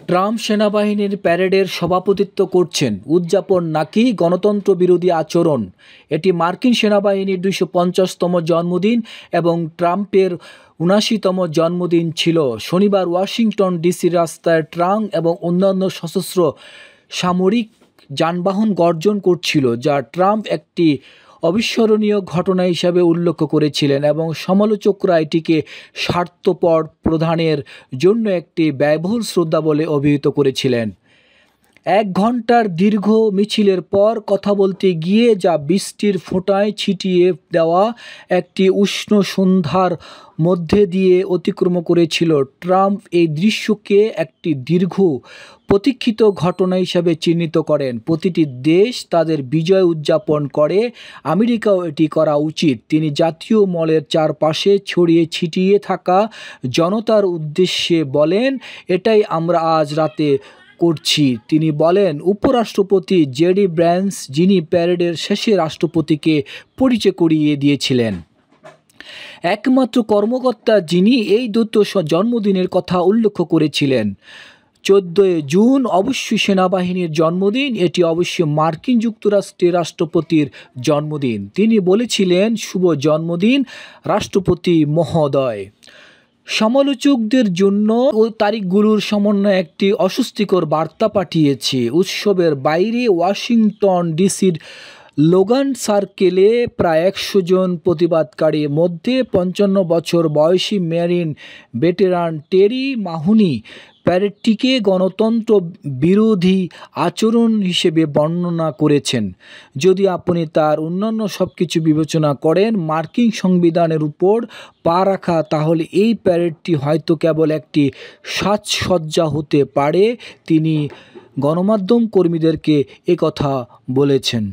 Trump সেনাবাহিনীর প্যারেডের সভাপতিত্ব করছেন, উদযাপন নাকি গণতন্ত্র বিরোধী আচরণ? এটি মার্কিন সেনাবাহিনীর 250তম জন্মদিন এবং ট্রাম্পের 79তম জন্মদিন ছিল। শনিবার ওয়াশিংটন ডিসির রাস্তায় ট্রাঙ্ক এবং অন্যান্য সশস্ত্র সামরিক যানবাহন গর্জন করছিল, যা ট্রাম্প একটি অবিস্মরণীয় ঘটনা হিসাবে উল্লেখ করেছিলেন এবং সমালোচকরা এটিকে স্বার্থপর প্রধানের জন্য একটি ব্যয়বহুল শ্রদ্ধা বলে অভিহিত করেছিলেন। 1 ঘণ্টার দীর্ঘ মিছিলের পর কথা বলতে গিয়ে যা বৃষ্টির ফোঁটায় ছিটিয়ে দেওয়া একটি উষ্ণ সন্ধ্যার মধ্যে দিয়ে অতিক্রম করেছিল, ট্রাম্প এই দৃশ্যকে একটি দীর্ঘ প্রতীক্ষিত ঘটনা হিসাবে চিহ্নিত করেন। প্রতিটি দেশ তাদের বিজয় উদযাপন করে, আমেরিকাও এটি করা উচিত। তিনি জাতীয় মলের চারপাশে ছড়িয়ে ছিটিয়ে থাকা জনতার উদ্দেশ্যে বলেন, এটাই আমরা আজ রাতে করছি। তিনি বলেন, উপরাষ্ট্রপতি জেডি ভ্যান্স, যিনি প্যারেডের শেষে রাষ্ট্রপতিকে পরিচয় করিয়ে দিয়েছিলেন, একমাত্র কর্মকর্তা যিনি এই দ্বৈত জন্মদিনের কথা উল্লেখ করেছিলেন। 14 জুন অবশ্যই সেনাবাহিনীর জন্মদিন, এটি অবশ্যই মার্কিন যুক্তরাষ্ট্রের রাষ্ট্রপতির জন্মদিন। তিনি বলেছিলেন, শুভ জন্মদিন রাষ্ট্রপতি মহোদয়। সমালোচকদের জন্য তারিখগুলোর সমন্বয়ে একটি অস্বস্তিকর বার্তা পাঠিয়েছে। উৎসবের বাইরে ওয়াশিংটন ডিসির লোগান সার্কেলে প্রায় 100 জন প্রতিবাদকারীর মধ্যে 55 বছর বয়সী মেরিন ভেটেরান টেরি মাহুনি প্যারেডটিকে গণতন্ত্র বিরোধী আচরণ হিসেবে বর্ণনা করেছেন। যদি আপনি তার অন্যান্য সবকিছু বিবেচনা করেন, মার্কিন সংবিধানের উপর পা রাখা, তাহলে এই প্যারেডটি হয়তো কেবল একটি সাজসজ্জা হতে পারে। তিনি গণমাধ্যম কর্মীদেরকে একথা বলেছেন।